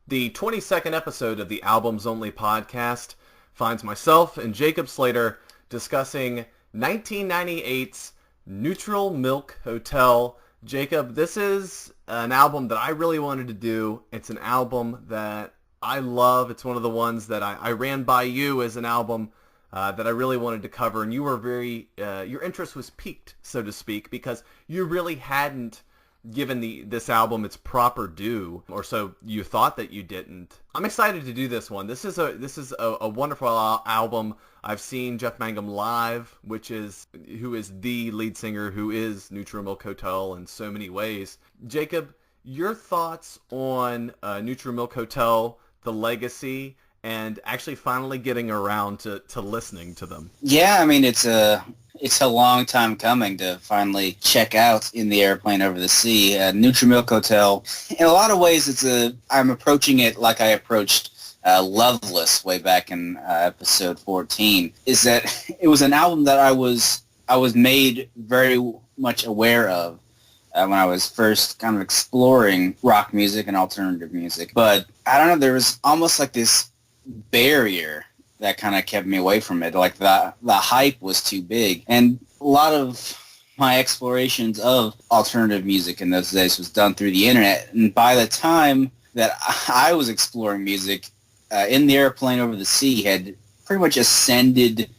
The 22nd episode of the Albums Only podcast finds myself and Jacob Slater discussing 1998's Neutral Milk Hotel. Jacob, this is an album that I really wanted to do. It's an album that I love. It's one of the ones that I ran by you as an album that I really wanted to cover, and you were your interest was piqued, so to speak, because you really hadn't given this album its proper due, or so you thought that you didn't. I'm excited to do this one. This is a wonderful album. I've seen Jeff Mangum live, who is the lead singer, who is Neutral Milk Hotel in so many ways. Jacob, your thoughts on Neutral Milk Hotel, the legacy, and actually finally getting around to listening to them. Yeah, I mean, it's a long time coming to finally check out In the Aeroplane Over the Sea. Neutral Milk Hotel, in a lot of ways, I'm approaching it like I approached Loveless way back in episode 14, is that it was an album that I was made very much aware of when I was first kind of exploring rock music and alternative music. But I don't know, there was almost like this barrier that kind of kept me away from it. Like the hype was too big. And a lot of my explorations of alternative music in those days was done through the internet. And by the time that I was exploring music, In the Airplane Over the Sea had pretty much ascended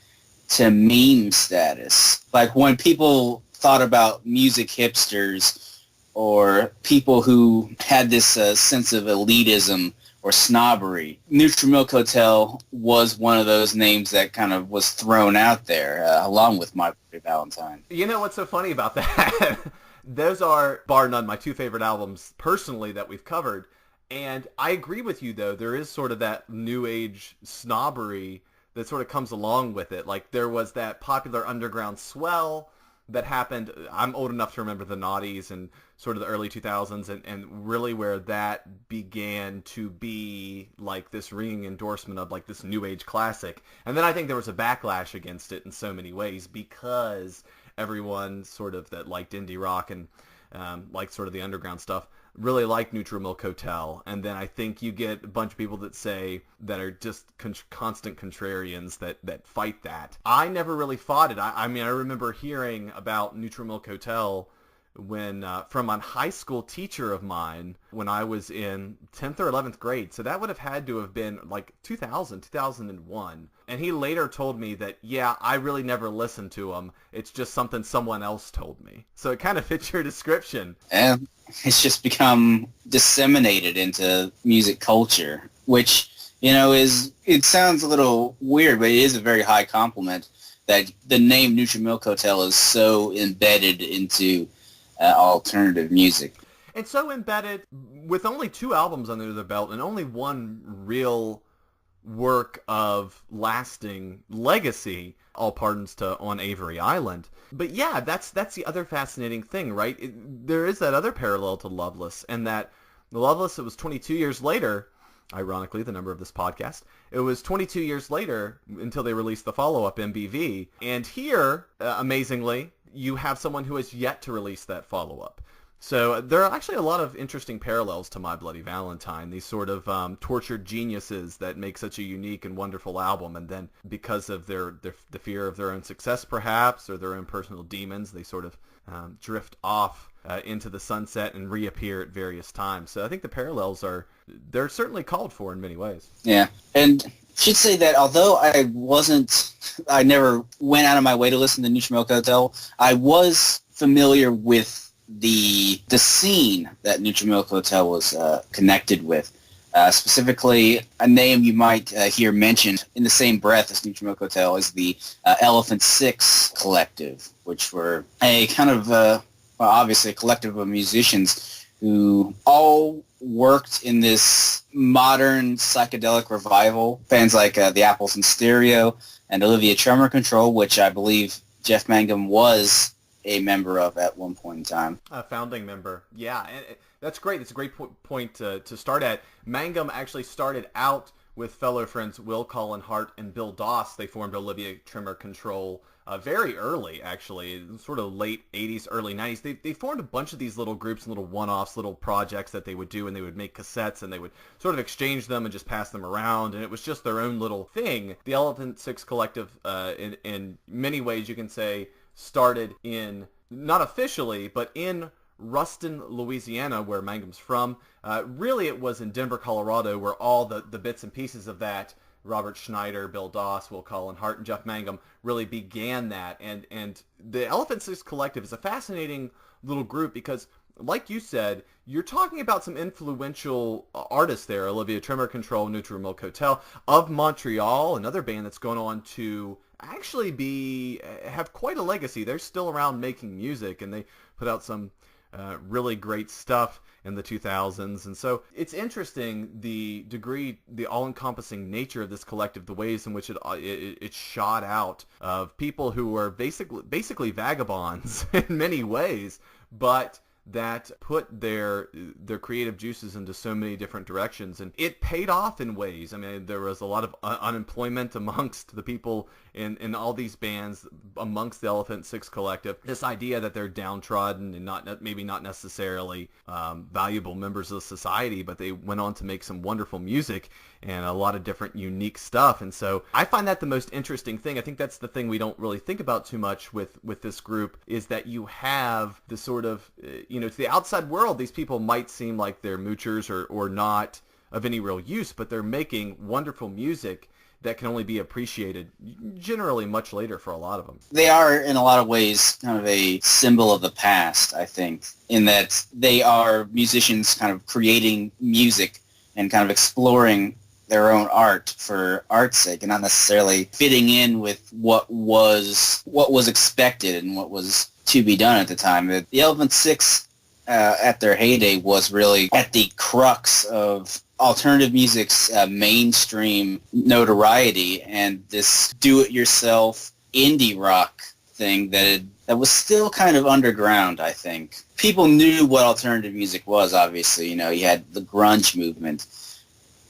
to meme status. Like when people thought about music hipsters or people who had this sense of elitism or snobbery, Neutral Milk Hotel was one of those names that kind of was thrown out there, along with My Bloody Valentine. You know what's so funny about that? Those are, bar none, my two favorite albums personally that we've covered. And I agree with you, though. There is sort of that new age snobbery that sort of comes along with it. Like there was that popular underground swell that happened. I'm old enough to remember the noughties and sort of the early 2000s and really where that began to be like this ringing endorsement of like this new age classic. And then I think there was a backlash against it in so many ways because everyone sort of that liked indie rock and liked sort of the underground stuff really liked Neutral Milk Hotel. And then I think you get a bunch of people that say that are just constant contrarians that fight that. I never really fought it. I mean, I remember hearing about Neutral Milk Hotel when from a high school teacher of mine when I was in 10th or 11th grade. So that would have had to have been like 2001. And he later told me that, yeah, I really never listened to him. It's just something someone else told me. So it kind of fits your description. And it's just become disseminated into music culture, which, you know, it sounds a little weird, but it is a very high compliment that the name Neutral Milk Hotel is so embedded into alternative music. And so embedded with only 2 albums under their belt and only one real work of lasting legacy, all pardons to On Avery Island. But yeah, that's the other fascinating thing, right? There is that other parallel to Loveless, and that Loveless, it was 22 years later, ironically, the number of this podcast, it was 22 years later until they released the follow-up, MBV. And here, amazingly, you have someone who has yet to release that follow-up. So there are actually a lot of interesting parallels to My Bloody Valentine, these sort of tortured geniuses that make such a unique and wonderful album, and then because of the fear of their own success perhaps, or their own personal demons, they sort of drift off into the sunset and reappear at various times. So I think the parallels they're certainly called for in many ways. Yeah, and should say that although I never went out of my way to listen to Neutral Milk Hotel, I was familiar with the scene that Neutral Milk Hotel was connected with. Specifically, a name you might hear mentioned in the same breath as Neutral Milk Hotel is the Elephant Six Collective, which were a kind of, obviously a collective of musicians who all worked in this modern psychedelic revival. Bands like the Apples in Stereo and Olivia Tremor Control, which I believe Jeff Mangum was a member of at one point in time. A founding member. Yeah, and that's great. It's a great point to start at. Mangum actually started out with fellow friends Will Colin Hart and Bill Doss. They formed Olivia Tremor Control very early, actually, sort of late 80s, early 90s. They formed a bunch of these little groups and little one-offs, little projects that they would do, and they would make cassettes, and they would sort of exchange them and just pass them around, and it was just their own little thing. The Elephant Six Collective, in many ways, you can say, started in, not officially, but in Ruston, Louisiana, where Mangum's from. Really, it was in Denver, Colorado, where all the bits and pieces of that, Robert Schneider, Bill Doss, Will Colin Hart, and Jeff Mangum, really began that. And the Elephant Six Collective is a fascinating little group because, like you said, you're talking about some influential artists there. Olivia Tremor Control, Neutral Milk Hotel, of Montreal, another band that's gone on to actually have quite a legacy. They're still around making music, and they put out some really great stuff in the 2000s. And so it's interesting the degree, the all-encompassing nature of this collective, the ways in which it shot out of people who were basically vagabonds in many ways, but that put their creative juices into so many different directions, and it paid off in ways. I mean, there was a lot of unemployment amongst the people in all these bands, amongst the Elephant Six Collective. This idea that they're downtrodden and maybe not necessarily valuable members of society, but they went on to make some wonderful music and a lot of different unique stuff. And so I find that the most interesting thing. I think that's the thing we don't really think about too much with this group, is that you have the sort of, to the outside world, these people might seem like they're moochers or not of any real use, but they're making wonderful music that can only be appreciated generally much later for a lot of them. They are, in a lot of ways, kind of a symbol of the past, I think, in that they are musicians kind of creating music and kind of exploring their own art for art's sake, and not necessarily fitting in with what was expected and what was to be done at the time. The Elephant Six, at their heyday, was really at the crux of alternative music's mainstream notoriety, and this do-it-yourself indie rock thing that was still kind of underground, I think. People knew what alternative music was, obviously. You had the grunge movement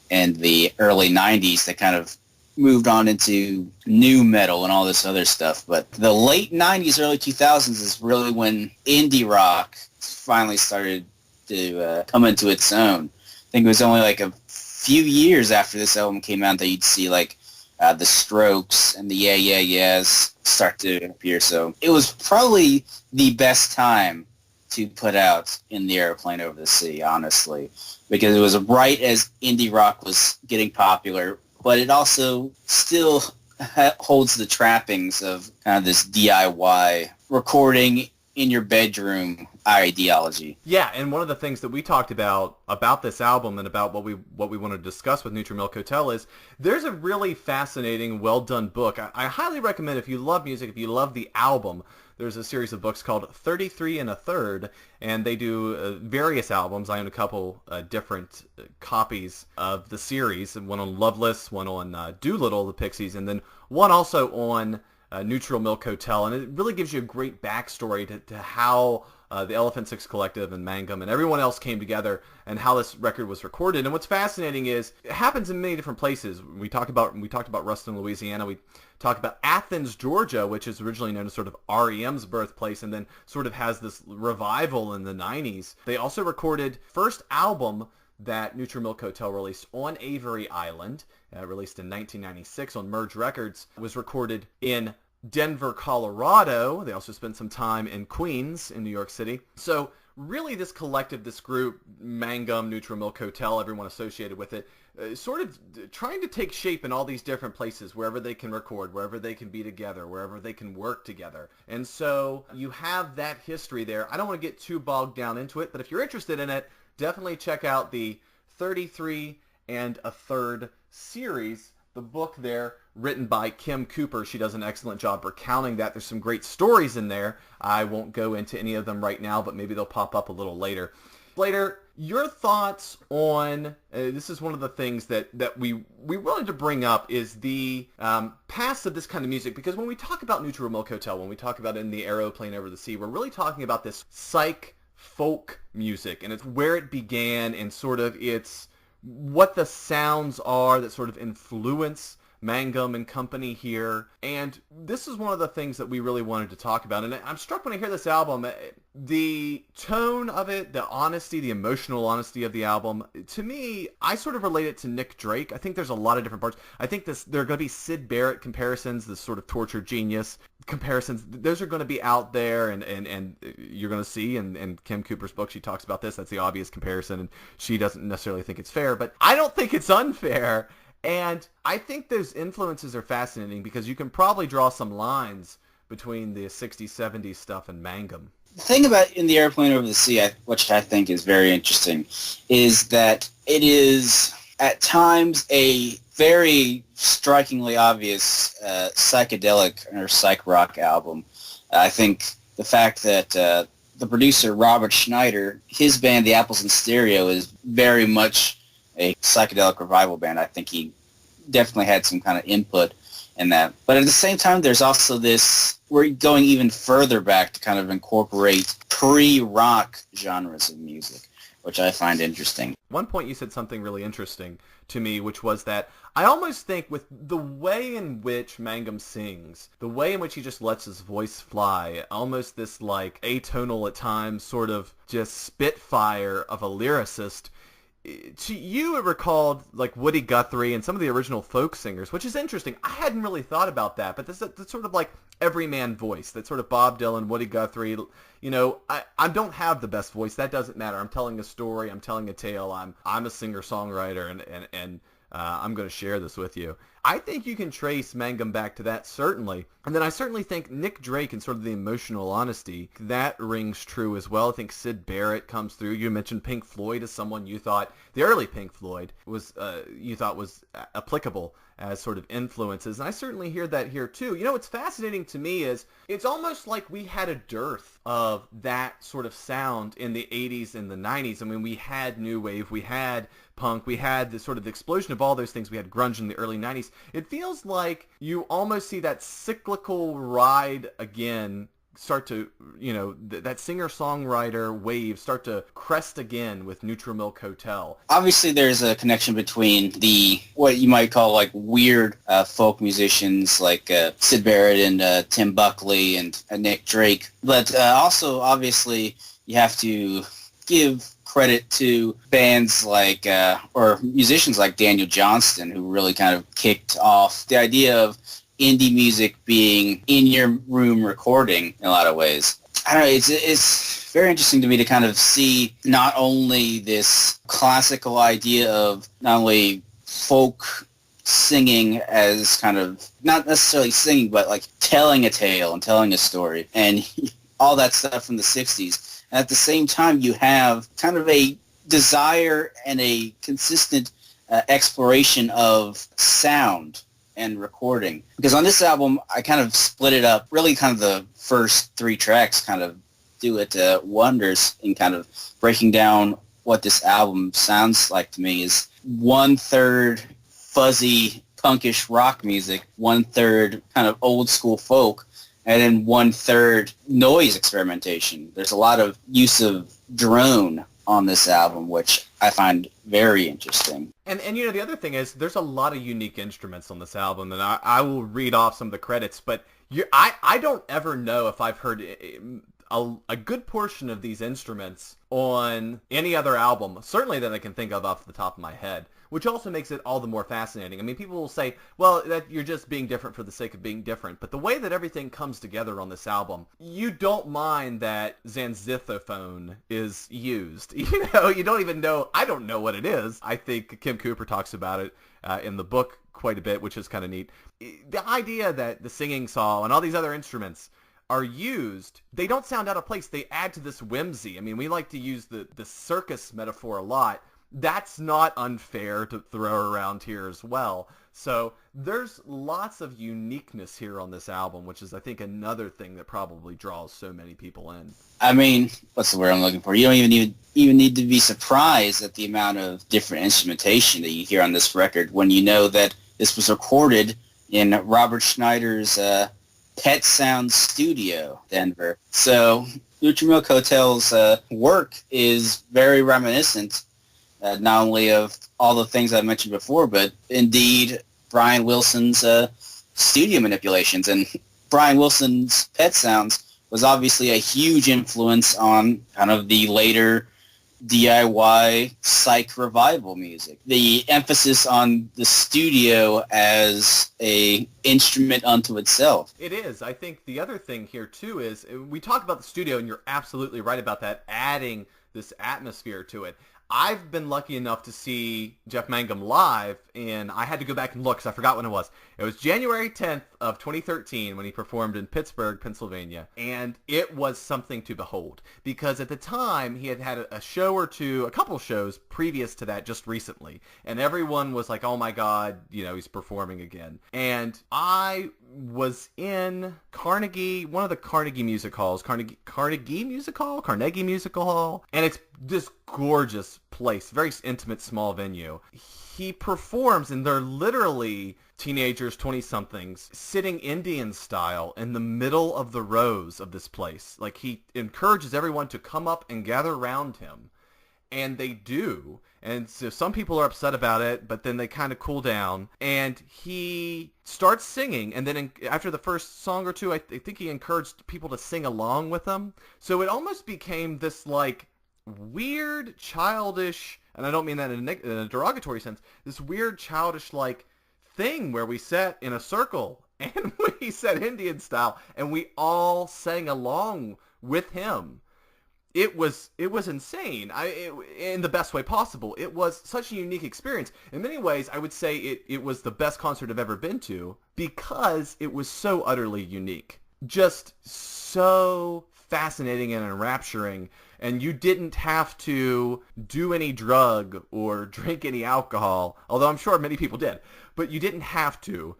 in the early 90s that kind of moved on into new metal and all this other stuff. But the late 90s, early 2000s is really when indie rock finally started to come into its own. I think it was only like a few years after this album came out that you'd see like the Strokes and the Yeah Yeah Yeahs start to appear. So it was probably the best time to put out In the Aeroplane Over the Sea, honestly, because it was right as indie rock was getting popular, but it also still holds the trappings of kind of this DIY recording in your bedroom ideology. Yeah, and one of the things that we talked about this album and about what we want to discuss with Neutral Milk Hotel is there's a really fascinating, well-done book. I highly recommend, if you love music, if you love the album, there's a series of books called 33 and a Third, and they do various albums. I own a couple different copies of the series, one on Loveless, one on Doolittle, the Pixies, and then one also on Neutral Milk Hotel, and it really gives you a great backstory to how the Elephant Six Collective and Mangum and everyone else came together and how this record was recorded. And what's fascinating is it happens in many different places. We talked about Ruston, Louisiana. We talked about Athens, Georgia, which is originally known as sort of REM's birthplace and then sort of has this revival in the 90s. They also recorded first album that Neutral Milk Hotel released on Avery Island, released in 1996 on Merge Records. It was recorded in Denver, Colorado. They also spent some time in Queens, in New York City. So really this collective, this group, Mangum, Neutral Milk Hotel, everyone associated with it, sort of trying to take shape in all these different places, wherever they can record, wherever they can be together, wherever they can work together. And so you have that history there. I don't want to get too bogged down into it, but if you're interested in it, definitely check out the 33 and a Third series, the book there, written by Kim Cooper. She does an excellent job recounting that. There's some great stories in there. I won't go into any of them right now, but maybe they'll pop up a little later. Later, your thoughts on, this is one of the things that we wanted to bring up, is the past of this kind of music, because when we talk about Neutral Milk Hotel, when we talk about In the Aeroplane Over the Sea, we're really talking about this psych folk music, and it's where it began and sort of its what the sounds are that sort of influence Mangum and company here. And this is one of the things that we really wanted to talk about. And I'm struck when I hear this album, the tone of it, the honesty, the emotional honesty of the album. To me, I sort of relate it to Nick Drake. I think there's a lot of different parts. I think there are going to be Syd Barrett comparisons, this sort of tortured genius comparisons. Those are going to be out there, and you're going to see, and Kim Cooper's book, she talks about this. That's the obvious comparison, and she doesn't necessarily think it's fair, but I don't think it's unfair. And I think those influences are fascinating because you can probably draw some lines between the 60s, 70s stuff and Mangum. The thing about In the Airplane Over the Sea, which I think is very interesting, is that it is at times a very strikingly obvious psychedelic or psych rock album. I think the fact that the producer, Robert Schneider, his band, The Apples in Stereo, is very much a psychedelic revival band. I think he definitely had some kind of input in that. But at the same time, there's also this, we're going even further back to kind of incorporate pre-rock genres of music, which I find interesting. One point you said something really interesting to me, which was that I almost think with the way in which Mangum sings, the way in which he just lets his voice fly, almost this like atonal at times sort of just spitfire of a lyricist, to you it recalled like Woody Guthrie and some of the original folk singers, which is interesting. I hadn't really thought about that, but that's sort of like everyman voice, that sort of Bob Dylan, Woody Guthrie. You know, I don't have the best voice. That doesn't matter. I'm telling a story. I'm telling a tale. I'm a singer-songwriter, and I'm going to share this with you. I think you can trace Mangum back to that, certainly. And then I certainly think Nick Drake and sort of the emotional honesty, that rings true as well. I think Syd Barrett comes through. You mentioned Pink Floyd as someone you thought, the early Pink Floyd, was you thought was applicable as sort of influences. And I certainly hear that here too. You know, what's fascinating to me is it's almost like we had a dearth of that sort of sound in the 80s and the 90s. I mean, we had new wave, we had punk, we had the sort of explosion of all those things. We had grunge in the early 90s. It feels like you almost see that cyclical ride again start to, you know, that singer-songwriter wave start to crest again with Neutral Milk Hotel. Obviously, there's a connection between the, what you might call like weird folk musicians like Syd Barrett and Tim Buckley and Nick Drake. But also, obviously, you have to give credit to bands like, or musicians like Daniel Johnston, who really kind of kicked off the idea of indie music being in your room recording in a lot of ways. I don't know, it's very interesting to me to kind of see not only this classical idea of not only folk singing as kind of, not necessarily singing, but like telling a tale and telling a story and all that stuff from the 60s. And at the same time, you have kind of a desire and a consistent exploration of sound and recording. Because on this album, I kind of split it up. Really kind of the first 3 tracks kind of do it wonders in kind of breaking down what this album sounds like to me is 1/3 fuzzy punkish rock music, 1/3 kind of old school folk, and then 1/3 noise experimentation. There's a lot of use of drone on this album, which I find very interesting. And you know, the other thing is there's a lot of unique instruments on this album, and I will read off some of the credits, but I don't ever know if I've heard a good portion of these instruments on any other album, certainly that I can think of off the top of my head, which also makes it all the more fascinating. I mean, people will say, well, that you're just being different for the sake of being different, but the way that everything comes together on this album, you don't mind that Zanzithophone is used. You know, you don't even know, I don't know what it is. I think Kim Cooper talks about it in the book quite a bit, which is kind of neat. The idea that the singing saw and all these other instruments are used, they don't sound out of place. They add to this whimsy. I mean, we like to use the circus metaphor a lot. That's not unfair to throw around here as well. So there's lots of uniqueness here on this album, which is, I think, another thing that probably draws so many people in. I mean, what's the word I'm looking for? You don't even need to be surprised at the amount of different instrumentation that you hear on this record when you know that this was recorded in Robert Schneider's Pet Sound Studio, Denver. So Neutral Milk Hotel's work is very reminiscent not only of all the things I mentioned before, but indeed Brian Wilson's studio manipulations. And Brian Wilson's Pet Sounds was obviously a huge influence on kind of the later DIY psych revival music. The emphasis on the studio as a instrument unto itself. It is. I think the other thing here too is we talk about the studio, and you're absolutely right about that, adding this atmosphere to it. I've been lucky enough to see Jeff Mangum live, and I had to go back and look because I forgot when it was. It was January 10th of 2013 when he performed in Pittsburgh, Pennsylvania, and it was something to behold because at the time he had had a show or two, a couple shows previous to that just recently, and everyone was like, oh my God, he's performing again. And I was in Carnegie, one of the Carnegie Music Halls, Carnegie Music Hall, and it's this gorgeous place, very intimate, small venue. He performs, and they're literally teenagers, 20-somethings, sitting Indian style in the middle of the rows of this place. Like, he encourages everyone to come up and gather around him. And they do. And so some people are upset about it, but then they kind of cool down. And he starts singing, and then after the first song or two, I think he encouraged people to sing along with him. So it almost became this, like, weird, childish, and I don't mean that in a derogatory sense, this weird, childish, like, thing where we sat in a circle, and we sat Indian style, and we all sang along with him. It was insane. In the best way possible. It was such a unique experience. In many ways, I would say it was the best concert I've ever been to because it was so utterly unique. Just so fascinating and enrapturing, and you didn't have to do any drug or drink any alcohol, although I'm sure many people did, but you didn't have to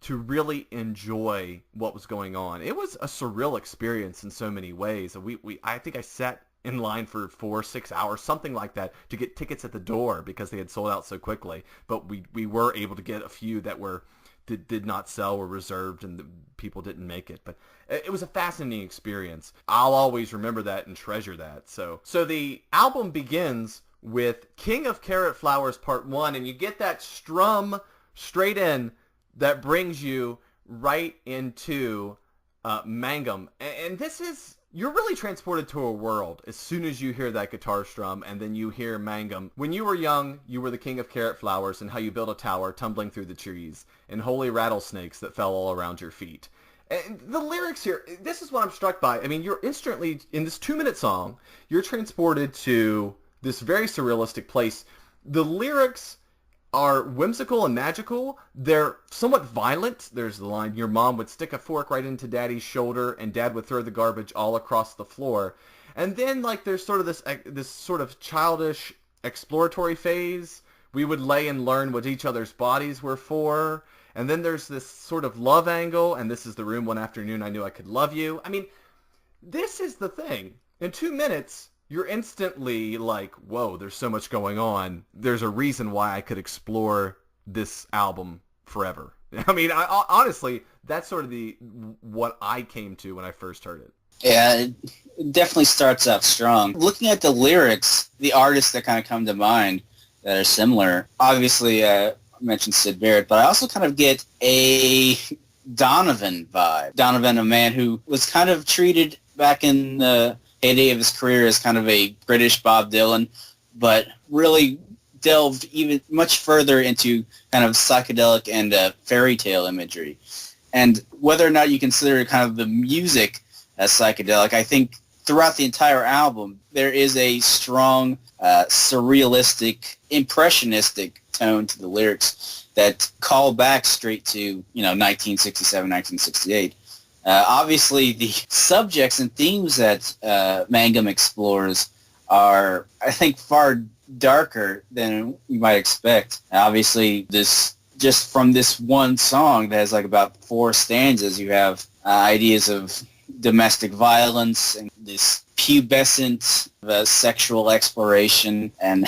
really enjoy what was going on. It was a surreal experience in so many ways. I think I sat in line for 4-6 hours, something like that, to get tickets at the door because they had sold out so quickly. But we were able to get a few that did not sell, were reserved, and the people didn't make it. But it was a fascinating experience. I'll always remember that and treasure that. So the album begins with King of Carrot Flowers Part 1, and you get that strum straight in that brings you right into Mangum. And this is, you're really transported to a world as soon as you hear that guitar strum and then you hear Mangum. When you were young, you were the king of carrot flowers and how you built a tower tumbling through the trees and holy rattlesnakes that fell all around your feet. And the lyrics here, this is what I'm struck by. I mean, you're instantly, in this 2-minute song, you're transported to this very surrealistic place. The lyrics are whimsical and magical. They're somewhat violent. There's the line, your mom would stick a fork right into daddy's shoulder and dad would throw the garbage all across the floor. And then, like, there's sort of this sort of childish exploratory phase. We would lay and learn what each other's bodies were for. And then there's this sort of love angle, and this is the room one afternoon I knew I could love you. I mean, this is the thing. In 2 minutes, you're instantly like, whoa, there's so much going on. There's a reason why I could explore this album forever. I mean, honestly, that's sort of what I came to when I first heard it. Yeah, it definitely starts out strong. Looking at the lyrics, the artists that kind of come to mind that are similar, obviously, I mentioned Syd Barrett, but I also kind of get a Donovan vibe. Donovan, a man who was kind of treated back in the heyday of his career as kind of a British Bob Dylan, but really delved even much further into kind of psychedelic and fairy tale imagery. And whether or not you consider kind of the music as psychedelic, I think throughout the entire album, there is a strong surrealistic, impressionistic tone to the lyrics that call back straight to, 1967, 1968. Obviously, the subjects and themes that Mangum explores are, I think, far darker than you might expect. Obviously, just from this one song that has like about 4 stanzas, you have ideas of domestic violence and this pubescent sexual exploration and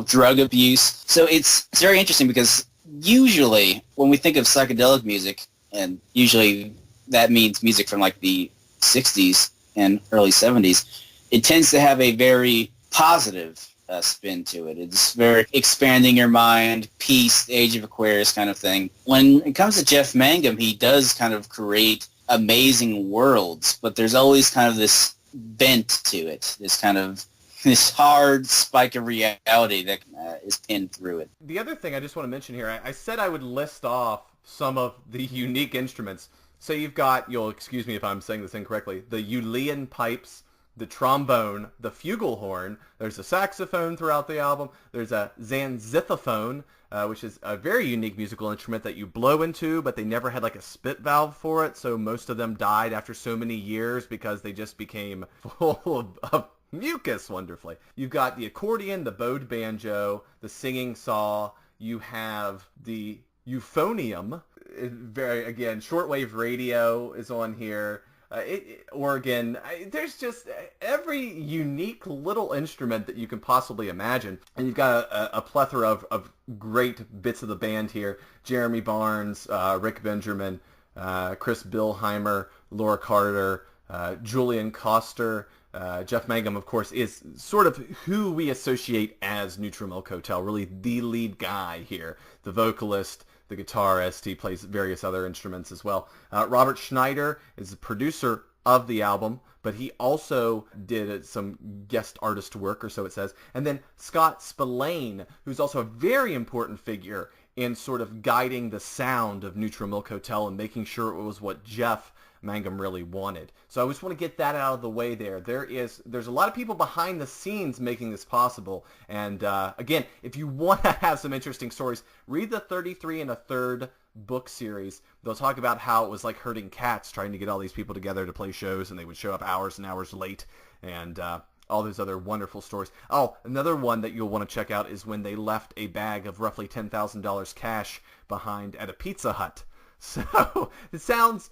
drug abuse. So it's very interesting because usually when we think of psychedelic music, and usually that means music from like the 60s and early 70s, it tends to have a very positive spin to it. It's very expanding your mind, peace, Age of Aquarius kind of thing. When it comes to Jeff Mangum, he does kind of create amazing worlds, but there's always kind of this bent to it, this hard spike of reality that is pinned through it. The other thing I just want to mention here, I said I would list off some of the unique instruments. So you've got, you'll excuse me if I'm saying this incorrectly, the Uillean pipes, the trombone, the flugelhorn. There's a saxophone throughout the album. There's a zanzithophone, which is a very unique musical instrument that you blow into, but they never had like a spit valve for it, so most of them died after so many years because they just became full of mucus wonderfully. You've got the accordion, the bowed banjo, the singing saw. You have the euphonium. Again, shortwave radio is on here. Organ. There's just every unique little instrument that you can possibly imagine. And you've got a plethora of great bits of the band here. Jeremy Barnes, Rick Benjamin, Chris Bilheimer, Laura Carter, Julian Coster. Jeff Mangum, of course, is sort of who we associate as Neutral Milk Hotel, really the lead guy here, the vocalist, the guitarist. He plays various other instruments as well. Robert Schneider is the producer of the album, but he also did some guest artist work, or so it says. And then Scott Spillane, who's also a very important figure in sort of guiding the sound of Neutral Milk Hotel and making sure it was what Jeff Mangum really wanted. So I just want to get that out of the way there. There's a lot of people behind the scenes making this possible. And again, if you want to have some interesting stories, read the 33 and a Third book series. They'll talk about how it was like herding cats, trying to get all these people together to play shows, and they would show up hours and hours late, and all those other wonderful stories. Oh, another one that you'll want to check out is when they left a bag of roughly $10,000 cash behind at a Pizza Hut. So it sounds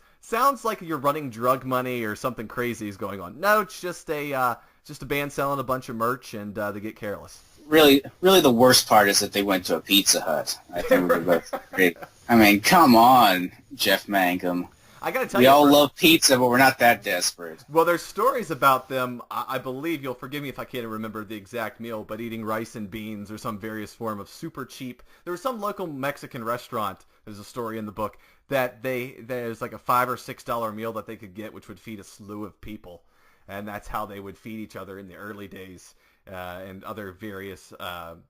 like you're running drug money or something crazy is going on. No, it's just a band selling a bunch of merch, and they get careless. Really, the worst part is that they went to a Pizza Hut. I think we both agreed. I mean, come on, Jeff Mangum. I gotta tell we you, all love pizza, but we're not that desperate. Well, there's stories about them. I believe, you'll forgive me if I can't remember the exact meal, but eating rice and beans or some various form of super cheap. There was some local Mexican restaurant. There's a story in the book that there's like a $5 or $6 meal that they could get, which would feed a slew of people, and that's how they would feed each other in the early days. And other various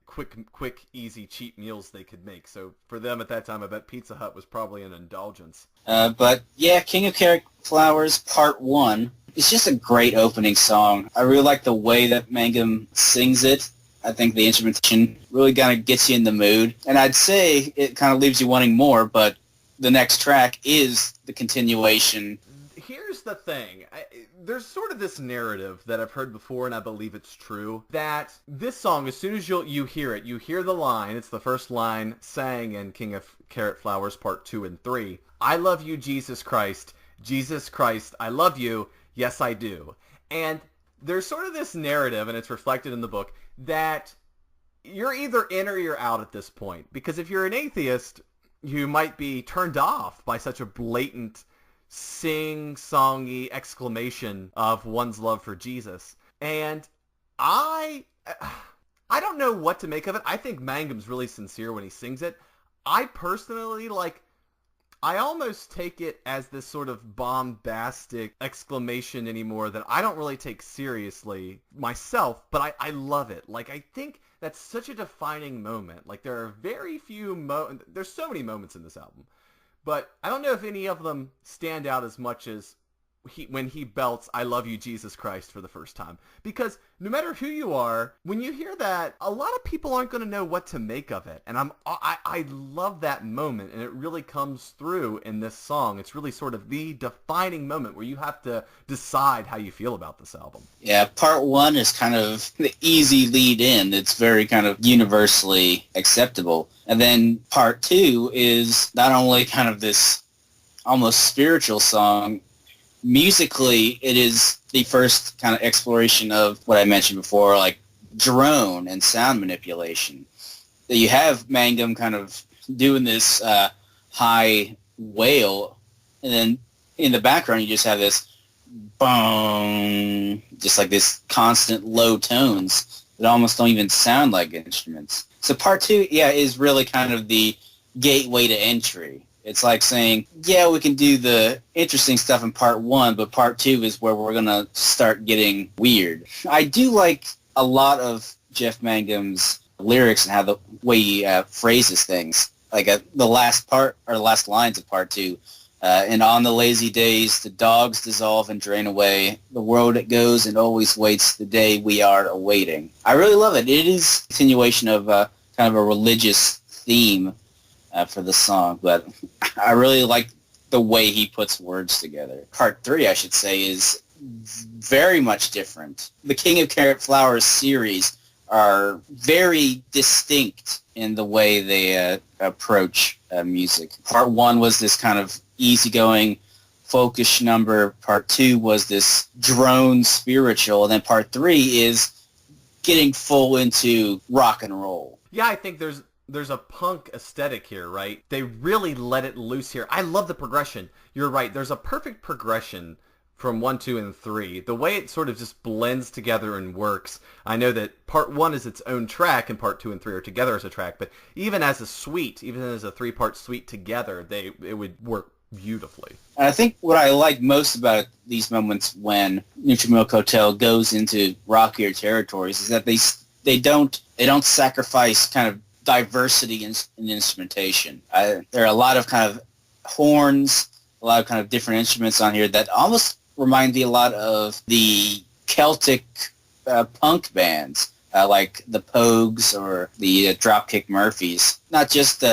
quick, easy, cheap meals they could make. So for them at that time, I bet Pizza Hut was probably an indulgence. But yeah, King of Carrot Flowers Part 1 is just a great opening song. I really like the way that Mangum sings it. I think the instrumentation really kind of gets you in the mood. And I'd say it kind of leaves you wanting more, but the next track is the continuation. Here's the thing. There's sort of this narrative that I've heard before, and I believe it's true, that this song, as soon as you hear it, you hear the line, it's the first line sang in King of Carrot Flowers Part 2 and 3, I love you, Jesus Christ, I love you, yes I do. And there's sort of this narrative, and it's reflected in the book, that you're either in or you're out at this point. Because if you're an atheist, you might be turned off by such a blatant sing-songy exclamation of one's love for Jesus. And I don't know what to make of it. I think Mangum's really sincere when he sings it. I personally, I almost take it as this sort of bombastic exclamation anymore that I don't really take seriously myself, but I love it. I think that's such a defining moment. There are very few there's so many moments in this album. But I don't know if any of them stand out as much as when he belts, I love you, Jesus Christ, for the first time. Because no matter who you are, when you hear that, a lot of people aren't going to know what to make of it. And I love that moment, and it really comes through in this song. It's really sort of the defining moment where you have to decide how you feel about this album. Yeah, Part 1 is kind of the easy lead in. It's very kind of universally acceptable. And then Part 2 is not only kind of this almost spiritual song. Musically, it is the first kind of exploration of what I mentioned before, like drone and sound manipulation. You have Mangum kind of doing this high wail, and then in the background you just have this boom, just like this constant low tones. that almost don't even sound like instruments. So part 2, yeah, is really kind of the gateway to entry. It's like saying, yeah, we can do the interesting stuff in part 1, but part 2 is where we're going to start getting weird. I do like a lot of Jeff Mangum's lyrics and how the way he phrases things. Like the last part, or the last lines of part 2, and on the lazy days, the dogs dissolve and drain away. The world it goes and always waits the day we are awaiting. I really love it. It is a continuation of kind of a religious theme for the song, but I really like the way he puts words together. Part 3, I should say, is very much different. The King of Carrot Flowers series are very distinct in the way they approach music. Part 1 was this kind of easygoing, folkish number. Part 2 was this drone spiritual, and then part 3 is getting full into rock and roll. Yeah, I think there's a punk aesthetic here, right? They really let it loose here. I love the progression. You're right. There's a perfect progression from 1, 2, and 3. The way it sort of just blends together and works. I know that part 1 is its own track and part 2 and 3 are together as a track, but even as a suite, even as a 3-part suite together, it would work beautifully. And I think what I like most about these moments when Neutral Milk Hotel goes into rockier territories is that they don't sacrifice kind of diversity in instrumentation. There are a lot of kind of horns, a lot of kind of different instruments on here that almost remind me a lot of the Celtic punk bands, like the Pogues or the Dropkick Murphys. Not just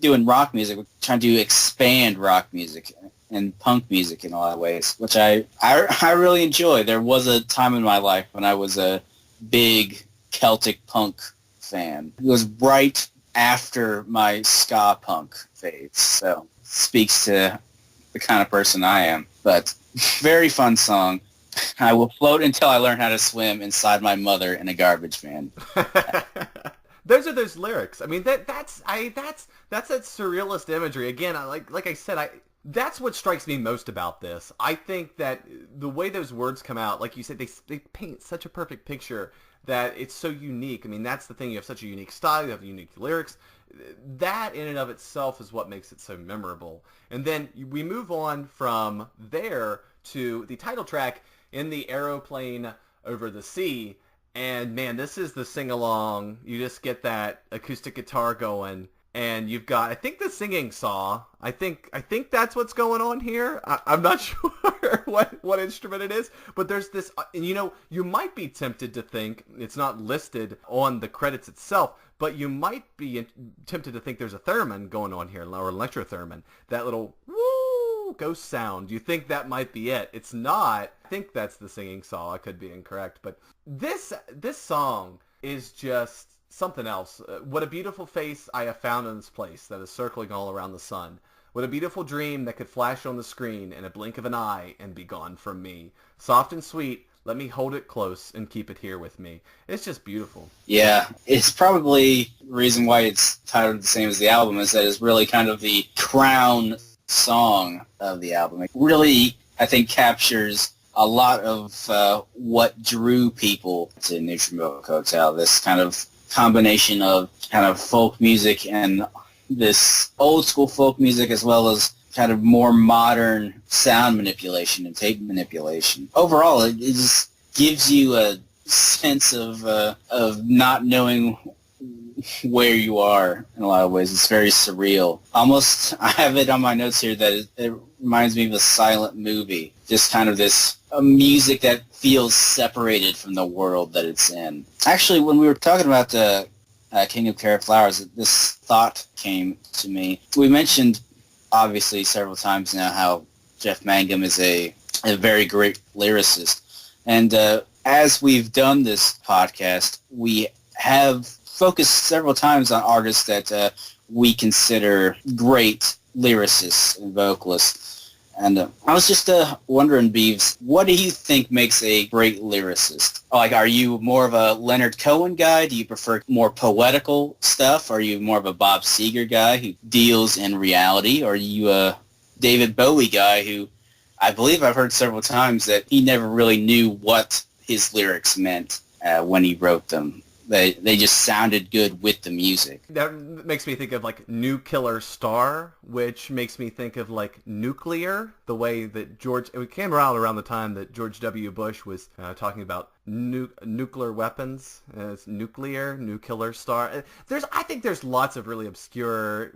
doing rock music, but trying to expand rock music and punk music in a lot of ways, which I really enjoy. There was a time in my life when I was a big Celtic punk fan. It was right after my ska punk phase, so speaks to the kind of person I am. But very fun song. I will float until I learn how to swim inside my mother in a garbage man. Those are those lyrics. I mean, that's that surrealist imagery. Again, like I said, that's what strikes me most about this. I think that the way those words come out, like you said, they paint such a perfect picture that it's so unique. I mean, that's the thing. You have such a unique style. You have unique lyrics. That in and of itself is what makes it so memorable. And then we move on from there to the title track, In the Aeroplane Over the Sea. And man, this is the sing-along. You just get that acoustic guitar going. And you've got, I think, the singing saw. I think that's what's going on here. I'm not sure what instrument it is, but there's this, you might be tempted to think, it's not listed on the credits itself, but you might be tempted to think there's a theremin going on here, or electro-theremin. That little woo ghost sound. You think that might be it. It's not. I think that's the singing saw. I could be incorrect, but this song is just something else. What a beautiful face I have found in this place that is circling all around the sun. What a beautiful dream that could flash on the screen in a blink of an eye and be gone from me. Soft and sweet, let me hold it close and keep it here with me. It's just beautiful. Yeah, it's probably the reason why it's titled the same as the album is that it's really kind of the crown song of the album. It really, I think, captures a lot of what drew people to Neutral Milk Hotel, this kind of combination of kind of folk music and this old school folk music as well as kind of more modern sound manipulation and tape manipulation. Overall, it just gives you a sense of not knowing where you are in a lot of ways. It's very surreal. Almost, I have it on my notes here that it reminds me of a silent movie. Just kind of this music that feels separated from the world that it's in. Actually, when we were talking about the King of Carrot Flowers, this thought came to me. We mentioned, obviously, several times now how Jeff Mangum is a very great lyricist. And as we've done this podcast, we have focused several times on artists that we consider great lyricists and vocalists. And I was just wondering, Beeves, what do you think makes a great lyricist? Like, are you more of a Leonard Cohen guy? Do you prefer more poetical stuff? Are you more of a Bob Seger guy who deals in reality? Or are you a David Bowie guy who I believe I've heard several times that he never really knew what his lyrics meant? when he wrote them. They just sounded good with the music. That makes me think of like Nuclear Star, which makes me think of like Nuclear, the way that it came around the time that George W. Bush was talking about nuclear weapons. It's Nuclear Star. I think there's lots of really obscure,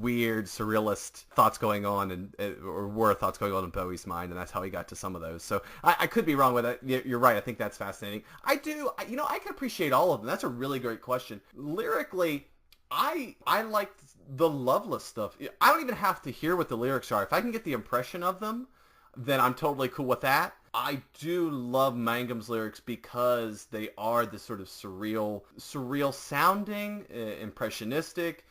weird, surrealist thoughts going on, or were thoughts going on in Bowie's mind, and that's how he got to some of those. So I could be wrong with that. You're right. I think that's fascinating. I can appreciate all of them. That's a really great question. Lyrically, I like the Loveless stuff. I don't even have to hear what the lyrics are. If I can get the impression of them, then I'm totally cool with that. I do love Mangum's lyrics because they are this sort of surreal sounding, impressionistic,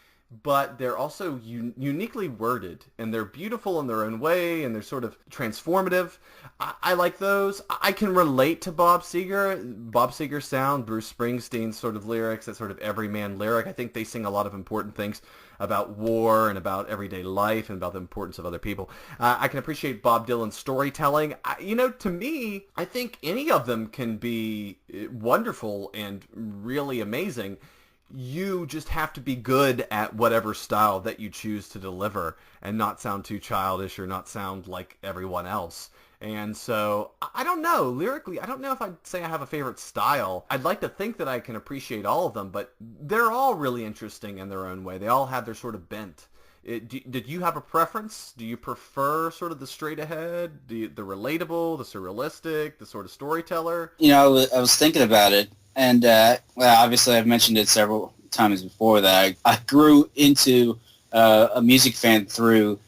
but they're also uniquely worded, and they're beautiful in their own way, and they're sort of transformative. I like those. I can relate to Bob Seger's sound, Bruce Springsteen's sort of lyrics, that sort of everyman lyric. I think they sing a lot of important things about war and about everyday life and about the importance of other people. I can appreciate Bob Dylan's storytelling. To me, I think any of them can be wonderful and really amazing. You just have to be good at whatever style that you choose to deliver and not sound too childish or not sound like everyone else. And so, I don't know. Lyrically, I don't know if I'd say I have a favorite style. I'd like to think that I can appreciate all of them, but they're all really interesting in their own way. They all have their sort of bent. Did you have a preference? Do you prefer sort of the straight ahead, the relatable, the surrealistic, the sort of storyteller? I was thinking about it, and obviously I've mentioned it several times before that I grew into a music fan through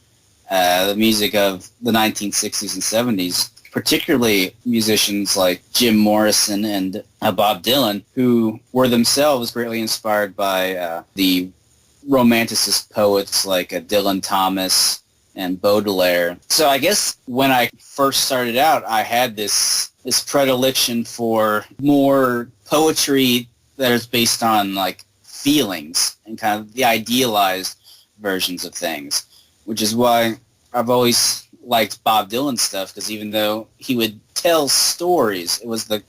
the music of the 1960s and 70s, particularly musicians like Jim Morrison and Bob Dylan, who were themselves greatly inspired by the Romanticist poets like Dylan Thomas and Baudelaire. So I guess when I first started out, I had this predilection for more poetry that is based on like feelings and kind of the idealized versions of things, which is why I've always liked Bob Dylan stuff, because even though he would tell stories, it was the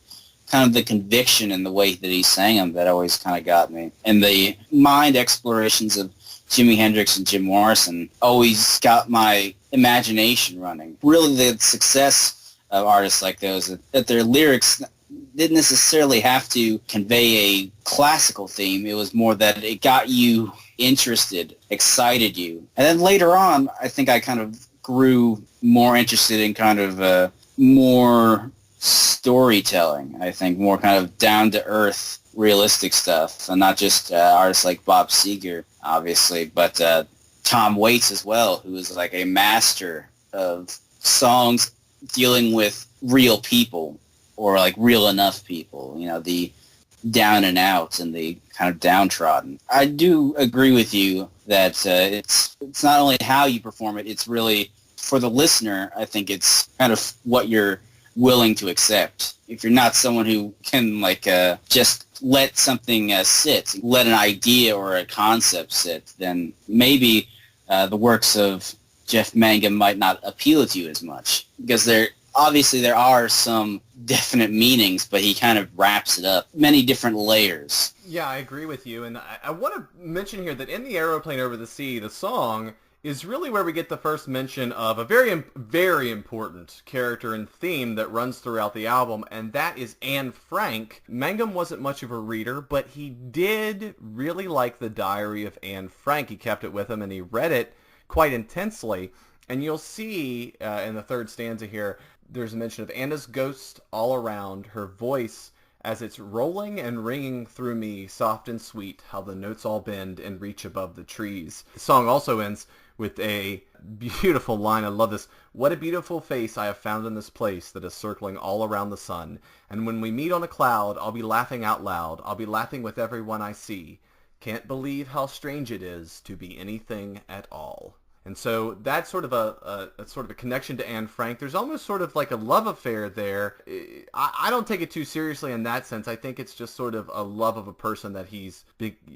kind of the conviction in the way that he sang them that always kind of got me. And the mind explorations of Jimi Hendrix and Jim Morrison always got my imagination running. Really, the success of artists like those, that their lyrics didn't necessarily have to convey a classical theme. It was more that it got you interested, excited you. And then later on, I think I kind of grew more interested in kind of more storytelling. I think more kind of down-to-earth, realistic stuff, and not just artists like Bob Seger, obviously, but Tom Waits as well, who is like a master of songs dealing with real people, or like real enough people, the down and out and the kind of downtrodden. I do agree with you that it's not only how you perform it, it's really, for the listener, I think it's kind of what you're willing to accept. If you're not someone who can just let something sit, let an idea or a concept sit, then maybe the works of Jeff Mangum might not appeal to you as much, because there are some definite meanings, but he kind of wraps it up many different layers. Yeah, I agree with you, and I want to mention here that in the Aeroplane Over the Sea, the song is really where we get the first mention of a very, very important character and theme that runs throughout the album, and that is Anne Frank. Mangum wasn't much of a reader, but he did really like the Diary of Anne Frank. He kept it with him, and he read it quite intensely. And you'll see in the third stanza here, there's a mention of Anna's ghost all around, her voice as it's rolling and ringing through me, soft and sweet, how the notes all bend and reach above the trees. The song also ends with a beautiful line. I love this. What a beautiful face I have found in this place that is circling all around the sun. And when we meet on a cloud, I'll be laughing out loud. I'll be laughing with everyone I see. Can't believe how strange it is to be anything at all. And so that's sort of a connection to Anne Frank. There's almost sort of like a love affair there. I don't take it too seriously in that sense. I think it's just sort of a love of a person that he's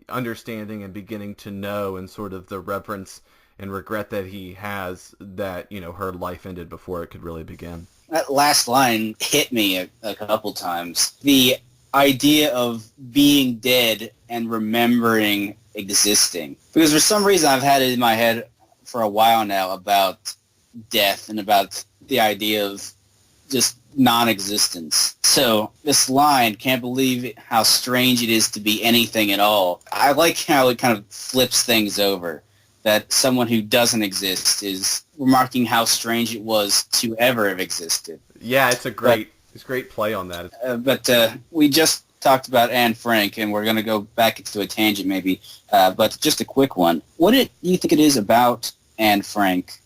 understanding and beginning to know, and sort of the reverence and regret that he has that, her life ended before it could really begin. That last line hit me a couple times. The idea of being dead and remembering existing. Because for some reason I've had it in my head for a while now about death and about the idea of just non-existence. So this line, can't believe how strange it is to be anything at all. I like how it kind of flips things over, that someone who doesn't exist is remarking how strange it was to ever have existed. Yeah, it's a great play on that. But we just talked about Anne Frank, and we're going to go back into a tangent maybe, but just a quick one. What do you think it is about Anne Frank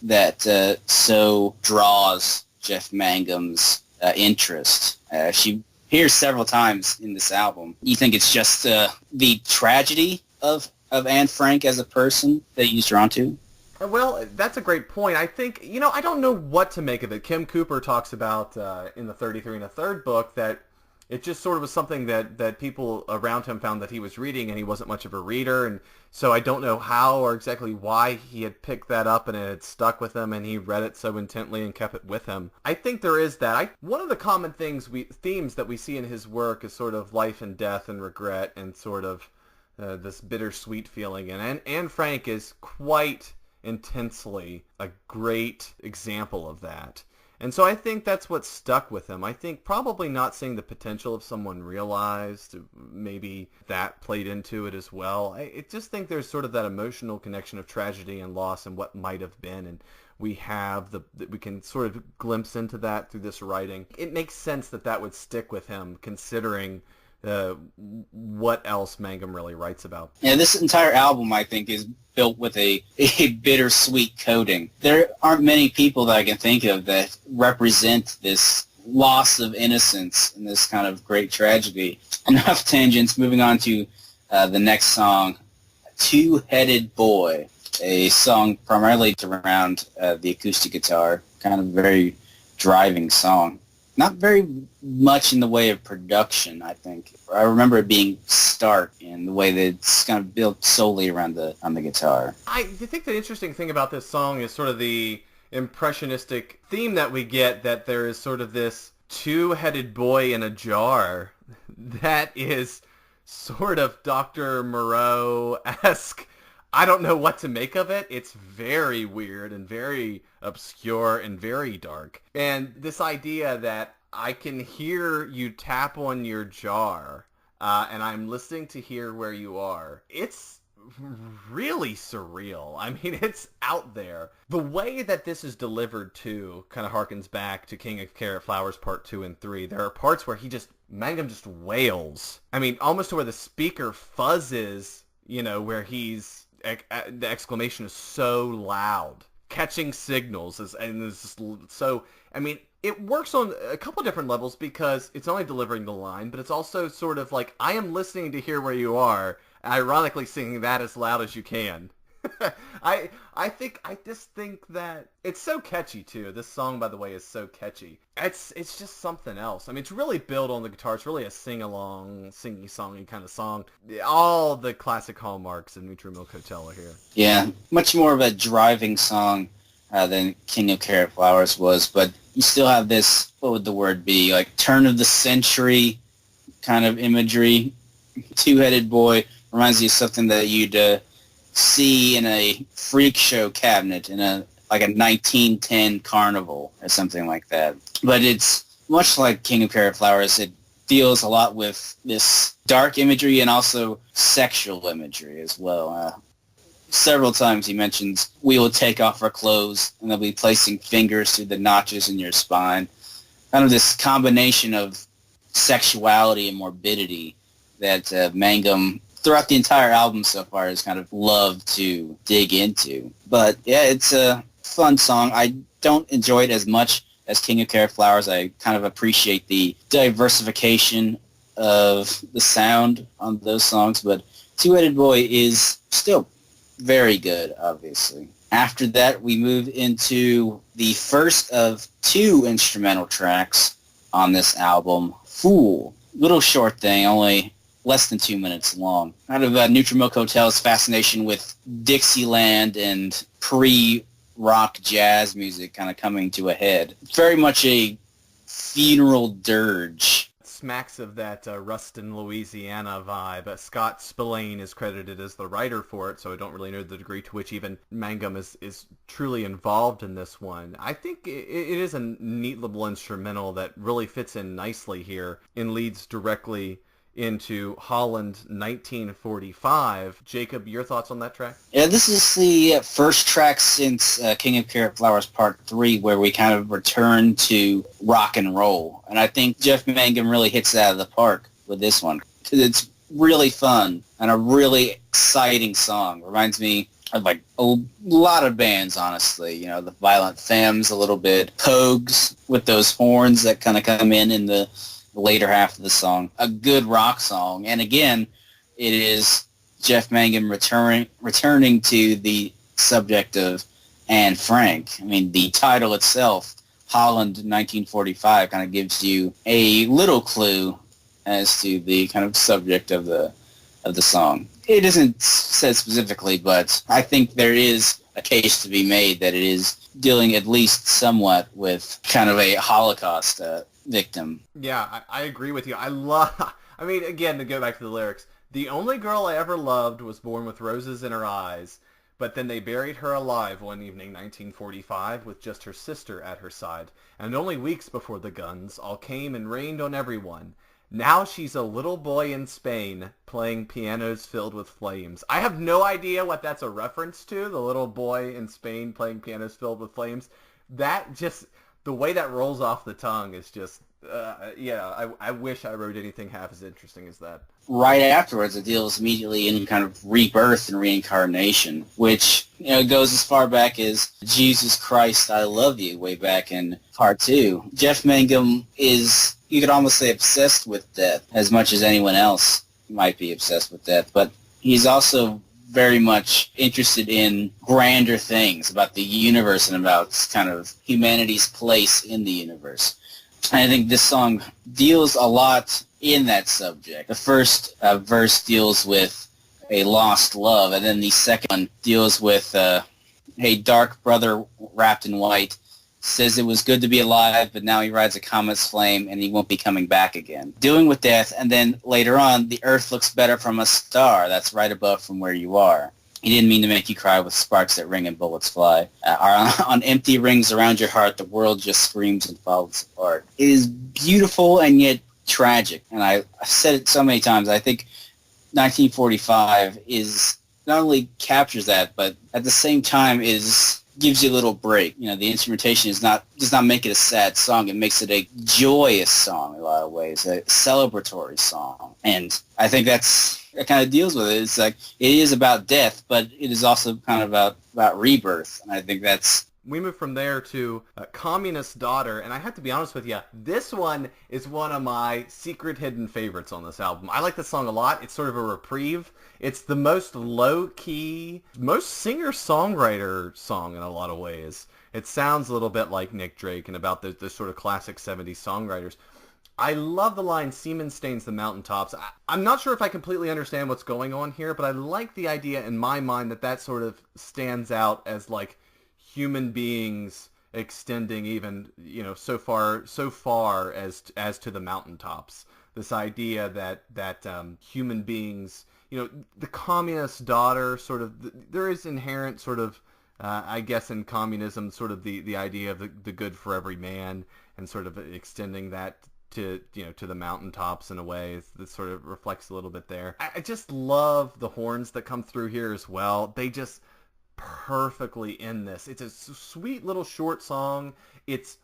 that so draws Jeff Mangum's interest? She appears several times in this album. You think it's just the tragedy of Anne Frank as a person that he's drawn to? Well, that's a great point. I think, I don't know what to make of it. Kim Cooper talks about in the 33 and a third book that it just sort of was something that people around him found that he was reading, and he wasn't much of a reader. And so I don't know how or exactly why he had picked that up and it had stuck with him, and he read it so intently and kept it with him. I think there is that. One of the common themes that we see in his work is sort of life and death and regret and sort of this bittersweet feeling. And Anne Frank is quite intensely a great example of that. And so I think that's what stuck with him. I think probably not seeing the potential of someone realized, maybe that played into it as well. I just think there's sort of that emotional connection of tragedy and loss and what might have been, and we can sort of glimpse into that through this writing. It makes sense that would stick with him, considering what else Mangum really writes about. Yeah, this entire album, I think, is built with a bittersweet coating. There aren't many people that I can think of that represent this loss of innocence and this kind of great tragedy. Enough tangents. Moving on to the next song, Two-Headed Boy, a song primarily around the acoustic guitar, kind of very driving song. Not very much in the way of production, I think. I remember it being stark in the way that it's kind of built solely around on the guitar. I think the interesting thing about this song is sort of the impressionistic theme that we get, that there is sort of this two-headed boy in a jar that is sort of Dr. Moreau-esque. I don't know what to make of it. It's very weird and very obscure and very dark. And this idea that I can hear you tap on your jar, and I'm listening to hear where you are. It's really surreal. I mean, it's out there. The way that this is delivered, too, kind of harkens back to King of Carrot Flowers Part 2 and 3. There are parts where Mangum just wails. I mean, almost to where the speaker fuzzes, where he's... the exclamation is so loud, catching signals, and it's just so. I mean, it works on a couple different levels because it's only delivering the line, but it's also sort of like, I am listening to hear where you are, ironically singing that as loud as you can. I just think that it's so catchy too. This song, by the way, is so catchy. It's just something else. I mean, it's really built on the guitar. It's really a sing-along, singy-songy kind of song. All the classic hallmarks of Neutral Milk Hotel are here. Yeah, much more of a driving song than King of Carrot Flowers was, but you still have this, what would the word be, like turn of the century kind of imagery. Two-headed boy reminds you of something that you'd see in a freak show cabinet in a 1910 carnival or something like that. But it's much like King of Carrot Flowers. It deals a lot with this dark imagery and also sexual imagery as well. Several times he mentions, we will take off our clothes and they'll be placing fingers through the notches in your spine. Kind of this combination of sexuality and morbidity that Mangum, throughout the entire album so far, has kind of loved to dig into. But yeah, it's a fun song. I don't enjoy it as much as King of Carrot Flowers. I kind of appreciate the diversification of the sound on those songs, but Two-Headed Boy is still very good, obviously. After that, we move into the first of two instrumental tracks on this album, Fool. Little short thing, only less than 2 minutes long. Out of Neutral Milk Hotel's fascination with Dixieland and pre-rock jazz music kind of coming to a head. Very much a funeral dirge. smacks of that Ruston, Louisiana vibe. Scott Spillane is credited as the writer for it, so I don't really know the degree to which even Mangum is truly involved in this one. I think it is a neat little instrumental that really fits in nicely here and leads directly into Holland 1945. Jacob, your thoughts on that track? Yeah, this is the first track since King of Carrot Flowers Part 3 where we kind of return to rock and roll. And I think Jeff Mangum really hits it out of the park with this one. It's really fun and a really exciting song. Reminds me of like a lot of bands, honestly. You know, the Violent Femmes a little bit, Pogues with those horns that kind of come in the later half of the song. A good rock song. And again, it is Jeff Mangum returning to the subject of Anne Frank. I mean, the title itself, Holland 1945, kind of gives you a little clue as to the kind of subject of the song. It isn't said specifically, but I think there is a case to be made that it is dealing at least somewhat with kind of a Holocaust victim. Yeah, I agree with you. I mean, again, to go back to the lyrics, the only girl I ever loved was born with roses in her eyes, but then they buried her alive one evening, 1945, with just her sister at her side. And only weeks before the guns all came and rained on everyone. Now she's a little boy in Spain playing pianos filled with flames. I have no idea what that's a reference to, the little boy in Spain playing pianos filled with flames. That just... the way that rolls off the tongue is just, I wish I wrote anything half as interesting as that. Right afterwards, it deals immediately in kind of rebirth and reincarnation, which, goes as far back as Jesus Christ, I Love You, way back in Part 2. Jeff Mangum is, you could almost say, obsessed with death as much as anyone else might be obsessed with death, but he's also very much interested in grander things about the universe and about kind of humanity's place in the universe. And I think this song deals a lot in that subject. The first verse deals with a lost love, and then the second one deals with a dark brother wrapped in white says it was good to be alive, but now he rides a comet's flame and he won't be coming back again. Dealing with death, and then later on, the earth looks better from a star that's right above from where you are. He didn't mean to make you cry with sparks that ring and bullets fly. On empty rings around your heart, the world just screams and falls apart. It is beautiful and yet tragic. And I've said it so many times. I think 1945 is not only captures that, but at the same time gives you a little break. The instrumentation does not make it a sad song. It makes it a joyous song in a lot of ways, a celebratory song. And I think it kind of deals with it. It's like, it is about death, but it is also kind of about rebirth. And I think that's... We move from there to Communist Daughter, and I have to be honest with you, this one is one of my secret hidden favorites on this album. I like this song a lot. It's sort of a reprieve. It's the most low-key, most singer-songwriter song in a lot of ways. It sounds a little bit like Nick Drake and about the sort of classic 70s songwriters. I love the line, "Semen stains the mountaintops." I'm not sure if I completely understand what's going on here, but I like the idea in my mind that sort of stands out as like human beings extending even, so far as to the mountaintops. This idea that human beings, the communist daughter, sort of, there is inherent sort of, I guess in communism, sort of the idea of the good for every man, and sort of extending that to the mountaintops in a way that sort of reflects a little bit there. I just love the horns that come through here as well. They just perfectly in this. It's a sweet little short song. It's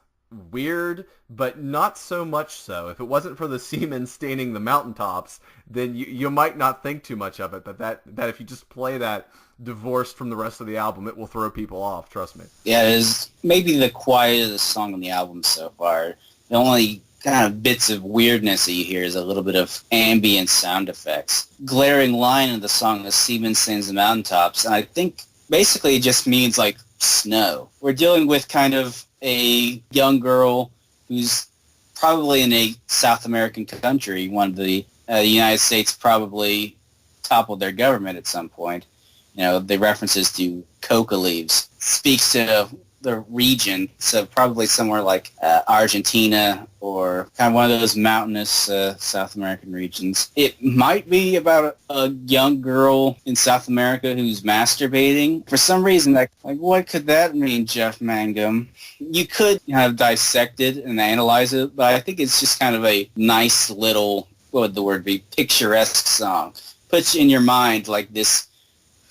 weird, but not so much so. If it wasn't for the semen staining the mountaintops, then you might not think too much of it. But that if you just play that divorced from the rest of the album, it will throw people off. Trust me. Yeah, it is maybe the quietest song on the album so far. The only kind of bits of weirdness that you hear is a little bit of ambient sound effects. Glaring line of the song is "Semen stains the mountaintops," and I think basically it just means like snow. We're dealing with kind of a young girl who's probably in a South American country. One of the United States probably toppled their government at some point. The references to coca leaves speaks to the region, so probably somewhere like Argentina or kind of one of those mountainous South American regions. It might be about a young girl in South America who's masturbating. For some reason, like what could that mean, Jeff Mangum? You could kind of dissect it and analyze it, but I think it's just kind of a nice little, what would the word be, picturesque song. Puts you in your mind like this,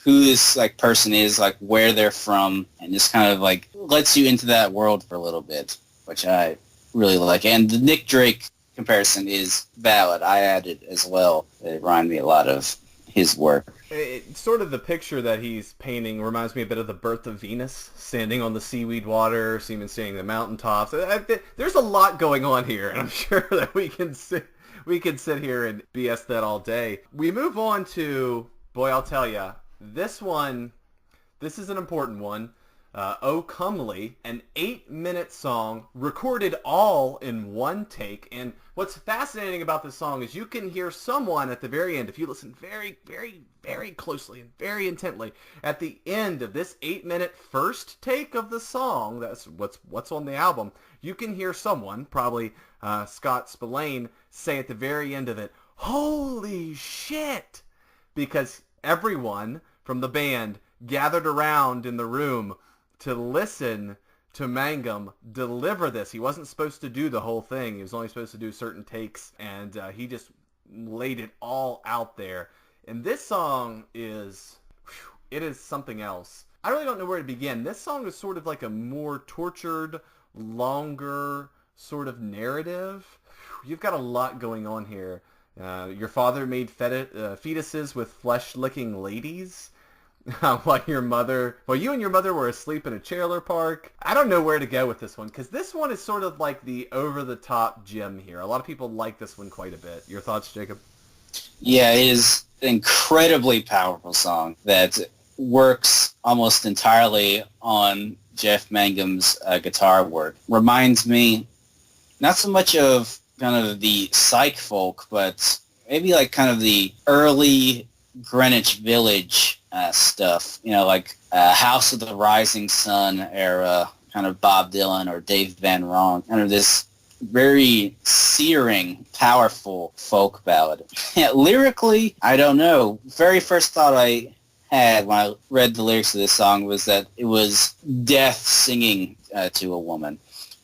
who this like person is, like where they're from, and just kind of like lets you into that world for a little bit, which I really like. And the Nick Drake comparison is valid. I added as well. It reminded me a lot of his work. Sort of the picture that he's painting reminds me a bit of the birth of Venus, standing on the seaweed water, seeing the mountaintops. There's a lot going on here, and I'm sure that we can sit here and BS that all day. We move on to, boy, I'll tell ya, this is an important one. Oh Comely, an 8-minute song recorded all in one take. And what's fascinating about this song is you can hear someone at the very end, if you listen very, very, very closely and very intently, at the end of this 8-minute first take of the song, that's what's on the album, you can hear someone, probably Scott Spillane, say at the very end of it, "Holy shit!" Because everyone from the band gathered around in the room to listen to Mangum deliver this. He wasn't supposed to do the whole thing. He was only supposed to do certain takes, and he just laid it all out there. And this song is something else. I really don't know where to begin. This song is sort of like a more tortured, longer sort of narrative. You've got a lot going on here. Your father made fetuses with flesh-licking ladies. While you and your mother were asleep in a trailer park. I don't know where to go with this one, because this one is sort of like the over-the-top gem here. A lot of people like this one quite a bit. Your thoughts, Jacob? Yeah, it is an incredibly powerful song that works almost entirely on Jeff Mangum's guitar work. Reminds me not so much of kind of the psych folk, but maybe like kind of the early Greenwich Village stuff, like House of the Rising Sun era, kind of Bob Dylan or Dave Van Ronk, kind of this very searing, powerful folk ballad. Yeah, lyrically, I don't know. Very first thought I had when I read the lyrics of this song was that it was death singing to a woman.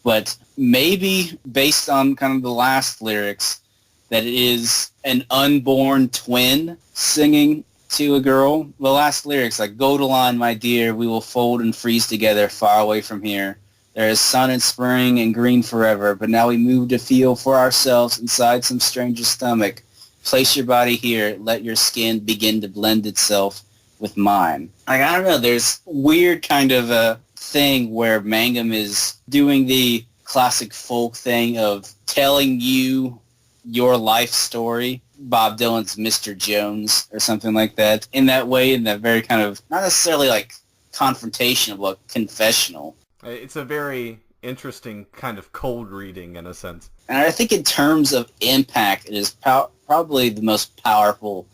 But maybe based on kind of the last lyrics, that it is an unborn twin singing to a girl. The last lyrics, like, "Go to line, my dear, we will fold and freeze together far away from here. There is sun in spring and green forever, but now we move to feel for ourselves inside some stranger's stomach. Place your body here, let your skin begin to blend itself with mine." Like, I don't know, there's weird kind of a thing where Mangum is doing the classic folk thing of telling you your life story, Bob Dylan's Mr. Jones or something like that, in that way, in that very kind of, not necessarily like confrontational, but confessional. It's a very interesting kind of cold reading in a sense. And I think in terms of impact, it is probably the most powerful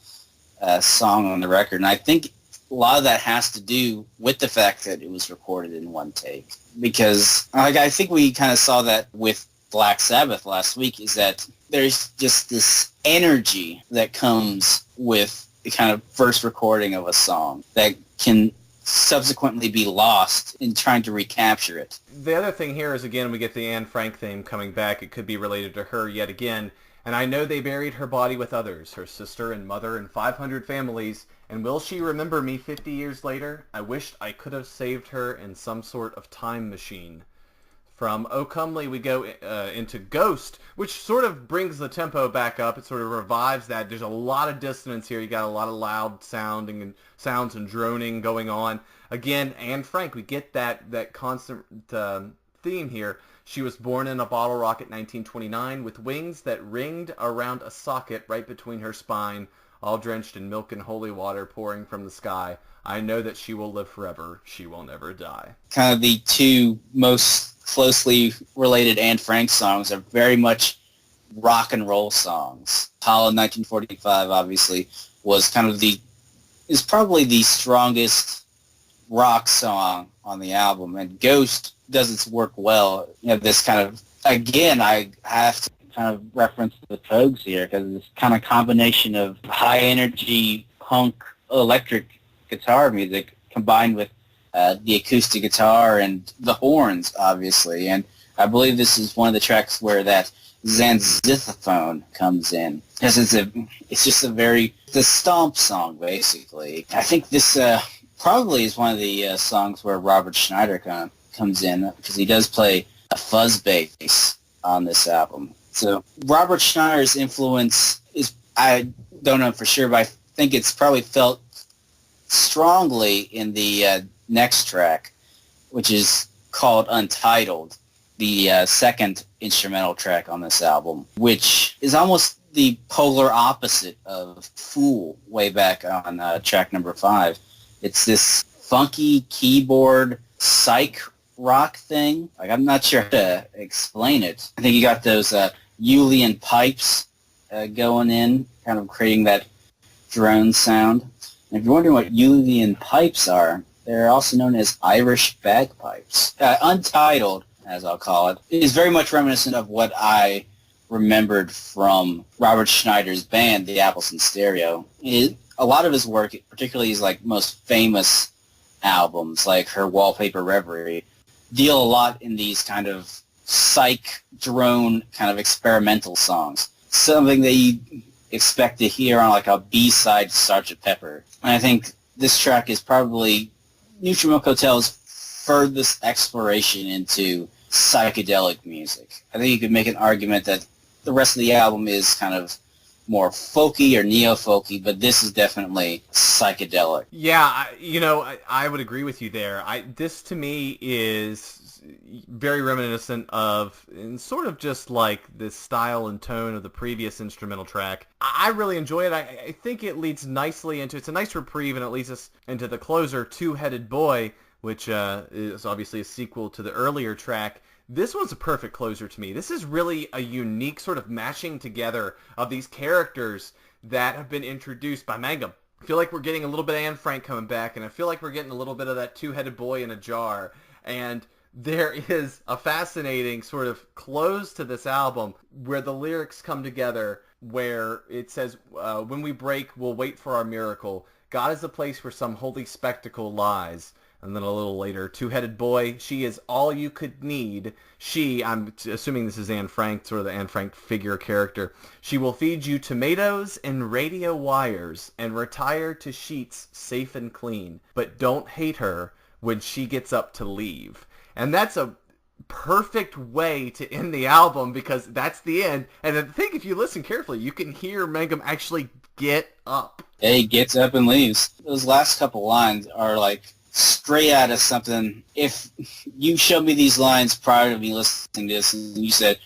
song on the record. And I think a lot of that has to do with the fact that it was recorded in one take. Because I think we kind of saw that with Black Sabbath last week, is that there's just this energy that comes with the kind of first recording of a song that can subsequently be lost in trying to recapture it. The other thing here is, again, we get the Anne Frank theme coming back. It could be related to her yet again. "And I know they buried her body with others, her sister and mother and 500 families. And will she remember me 50 years later? I wished I could have saved her in some sort of time machine." From "O Comely" we go into "Ghost," which sort of brings the tempo back up. It sort of revives that. There's a lot of dissonance here. You got a lot of loud sounding and sounds and droning going on. Again, Anne Frank, we get that constant theme here. "She was born in a bottle rocket 1929 with wings that ringed around a socket right between her spine, all drenched in milk and holy water pouring from the sky. I know that she will live forever. She will never die." Kind of the two most closely related Anne Frank songs are very much rock and roll songs. Hollow 1945 obviously was kind of is probably the strongest rock song on the album, and Ghost does its work well. You know, this kind of, again, I have to kind of reference the Pogues here, because this kind of combination of high energy punk electric guitar music combined with the acoustic guitar and the horns, obviously. And I believe this is one of the tracks where that Zanzithophone comes in, because it's just the stomp song, basically. I think this probably is one of the songs where Robert Schneider comes in, because he does play a fuzz bass on this album. So Robert Schneider's influence is, I don't know for sure, but I think it's probably felt strongly in the next track, which is called Untitled, the second instrumental track on this album, which is almost the polar opposite of Fool way back on track number 5. It's this funky keyboard psych rock thing. Like, I'm not sure how to explain it. I think you got those Uillean pipes going in, kind of creating that drone sound. And if you're wondering what Uillean pipes are, they're also known as Irish bagpipes. Untitled, as I'll call it, is very much reminiscent of what I remembered from Robert Schneider's band, the Appleton Stereo. A lot of his work, particularly his most famous albums, like Her Wallpaper Reverie, deal a lot in these kind of psych drone kind of experimental songs. Something that you expect to hear on a B-side Sgt. Pepper. And I think this track is probably Neutral Milk Hotel's furthest exploration into psychedelic music. I think you could make an argument that the rest of the album is kind of more folky or neo-folky, but this is definitely psychedelic. Yeah, I would agree with you there. This to me is very reminiscent of, and sort of just like the style and tone of the previous instrumental track. I really enjoy it. I think it leads nicely into, it's a nice reprieve, and it leads us into the closer, Two-Headed Boy, which is obviously a sequel to the earlier track. This was a perfect closer to me. This is really a unique sort of mashing together of these characters that have been introduced by Mangum. I feel like we're getting a little bit of Anne Frank coming back, and I feel like we're getting a little bit of that Two-Headed Boy in a jar. And there is a fascinating sort of close to this album where the lyrics come together, where it says, when we break, we'll wait for our miracle. God is the place where some holy spectacle lies. And then a little later, Two-Headed Boy, she is all you could need. She, I'm assuming this is Anne Frank, sort of the Anne Frank figure character. She will feed you tomatoes and radio wires and retire to sheets safe and clean. But don't hate her when she gets up to leave. And that's a perfect way to end the album, because that's the end. And I think if you listen carefully, you can hear Mangum actually get up. Yeah, he gets up and leaves. Those last couple lines are straight out of something. If you showed me these lines prior to me listening to this, and you said,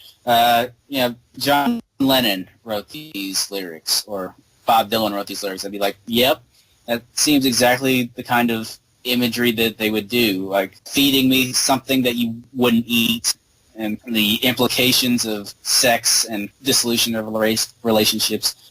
John Lennon wrote these lyrics, or Bob Dylan wrote these lyrics, I'd be like, yep, that seems exactly the kind of imagery that they would do, like feeding me something that you wouldn't eat, and the implications of sex and dissolution of relationships.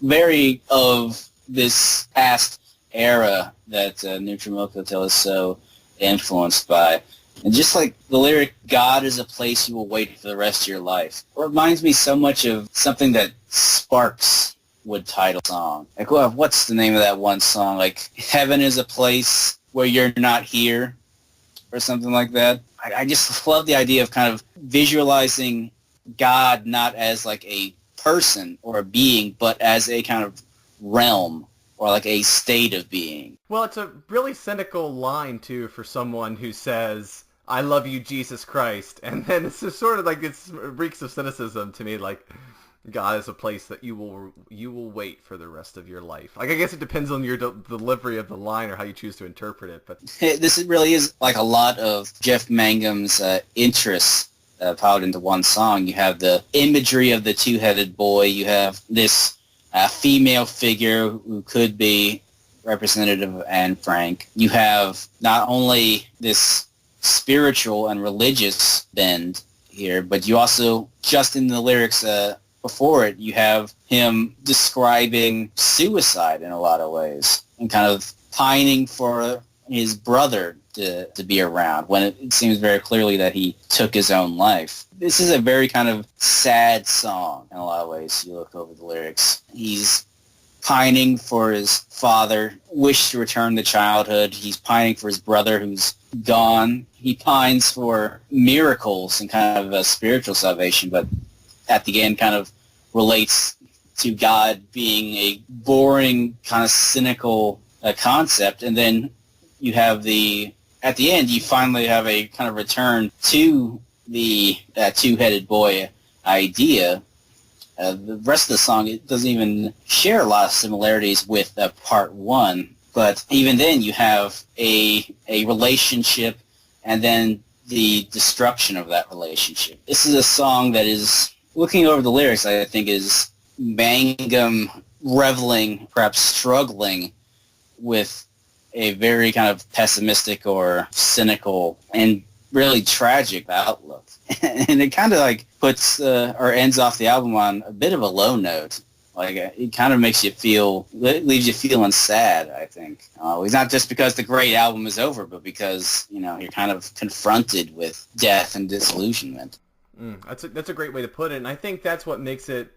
Very of this past era that Neutral Milk Hotel is so influenced by. And just like the lyric, God is a place you will wait for the rest of your life, it reminds me so much of something that Sparks would title song. What's the name of that one song? Heaven is a place where you're not here, or something like that. I just love the idea of kind of visualizing God not as a person or a being, but as a kind of realm, or a state of being. Well, it's a really cynical line, too, for someone who says, I love you, Jesus Christ. And then it's just sort of it reeks of cynicism to me, God is a place that you will wait for the rest of your life. I guess it depends on your delivery of the line or how you choose to interpret it. But this really is a lot of Jeff Mangum's interests piled into one song. You have the imagery of the two-headed boy. You have this female figure who could be representative of Anne Frank. You have not only this spiritual and religious bend here, but you also, just in the lyrics before it, you have him describing suicide in a lot of ways and kind of pining for his brother to be around when it seems very clearly that he took his own life. This is a very kind of sad song in a lot of ways. You look over the lyrics. He's pining for his father, wished to return to childhood. He's pining for his brother who's gone. He pines for miracles and kind of a spiritual salvation, but at the end kind of relates to God being a boring, kind of cynical concept. And then you have at the end, you finally have a kind of return to the two-headed boy idea. The rest of the song, it doesn't even share a lot of similarities with part one, but even then you have a relationship and then the destruction of that relationship. This is a song that is, looking over the lyrics, I think is Mangum reveling, perhaps struggling with a very kind of pessimistic or cynical and really tragic outlook. And it kind of like puts or ends off the album on a bit of a low note. Like it kind of makes you leaves you feeling sad, I think. It's not just because the great album is over, but because, you're kind of confronted with death and disillusionment. That's a great way to put it. And I think that's what makes it,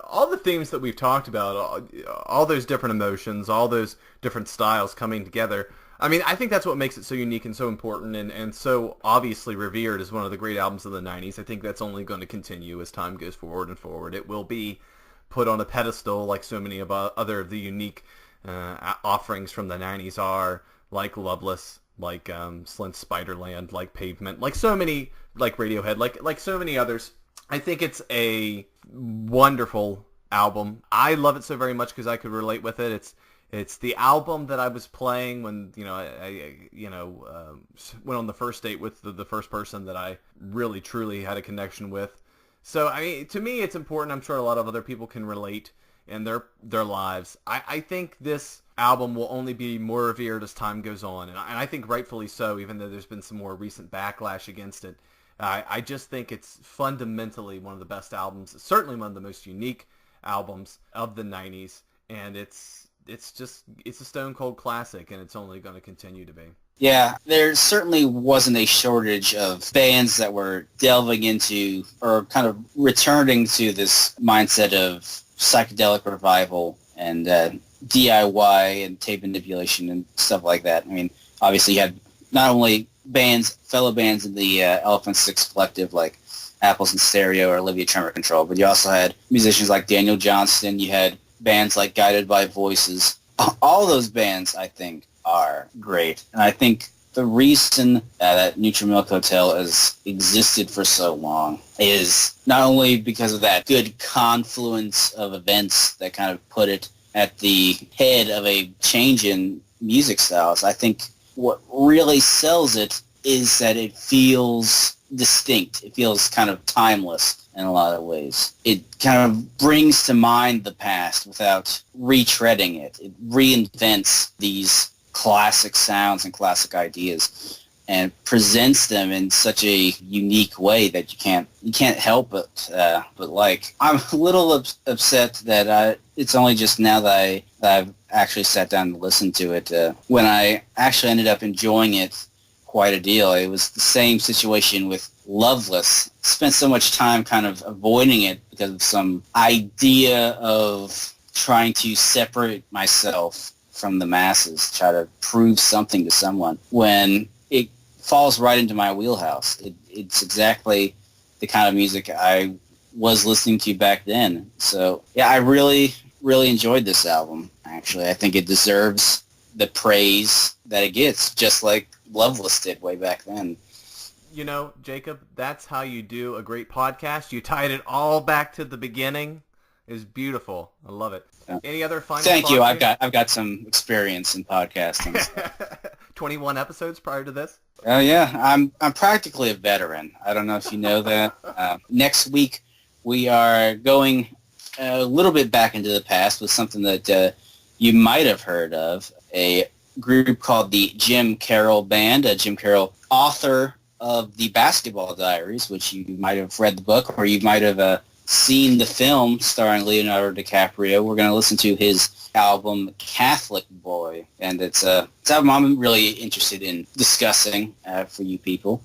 all the themes that we've talked about, all those different emotions, all those different styles coming together. I mean, I think that's what makes it so unique and so important and so obviously revered as one of the great albums of the 90s. I think that's only going to continue as time goes forward and forward. It will be put on a pedestal like so many of other of the unique offerings from the 90s are, like Loveless, like Slint's Spiderland, like Pavement, like so many, like Radiohead, like so many others. I think it's a wonderful album. I love it so very much because I could relate with it. It's the album that I was playing when I went on the first date with the first person that I really truly had a connection with. So I mean, to me, it's important. I'm sure a lot of other people can relate in their lives. I think this album will only be more revered as time goes on, and I think rightfully so. Even though there's been some more recent backlash against it, I just think it's fundamentally one of the best albums. Certainly one of the most unique albums of the 90s, and it's a stone cold classic, and it's only going to continue to be. Yeah, there certainly wasn't a shortage of bands that were delving into or kind of returning to this mindset of psychedelic revival and DIY and tape manipulation and stuff like that. I mean, obviously you had not only fellow bands in the Elephant Six Collective like Apples in Stereo or Olivia Tremor Control, but you also had musicians like Daniel Johnston. You had bands like Guided by Voices. All those bands, I think, are great. And I think the reason that Neutral Milk Hotel has existed for so long is not only because of that good confluence of events that kind of put it at the head of a change in music styles. I think what really sells it is that it feels distinct. It feels kind of timeless in a lot of ways. It kind of brings to mind the past without retreading it. It reinvents these classic sounds and classic ideas and presents them in such a unique way that you can't help but like. I'm a little upset that it's only just now that I've actually sat down and listened to it. When I actually ended up enjoying it quite a deal. It was the same situation with Loveless. Spent so much time kind of avoiding it because of some idea of trying to separate myself from the masses, try to prove something to someone, when it falls right into my wheelhouse. It's exactly the kind of music I was listening to back then. So yeah, I really, really enjoyed this album, actually. I think it deserves the praise that it gets, just like Loveless did way back then. You know, Jacob, that's how you do a great podcast. You tied it all back to the beginning. It was beautiful. I love it. Yeah. Any other final Thank thoughts? You. I've got some experience in podcasting. 21 episodes prior to this? Oh yeah, I'm practically a veteran. I don't know if you know that. Next week we are going a little bit back into the past with something that you might have heard of, a group called the Jim Carroll Band. Jim Carroll, author of the Basketball Diaries, which you might have read the book or you might have seen the film starring Leonardo DiCaprio, we're going to listen to his album Catholic Boy, and it's an album I'm really interested in discussing for you people.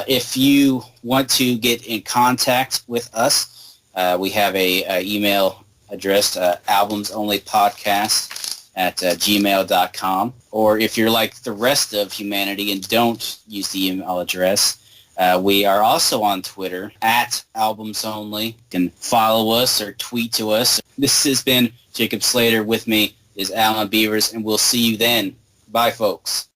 If you want to get in contact with us, we have a email address, albumsonlypodcast@gmail.com. Or if you're like the rest of humanity and don't use the email address, we are also on Twitter @albumsonly. You can follow us or tweet to us. This has been Jacob Slater. With me is Alan Beavers, and we'll see you then. Bye, folks.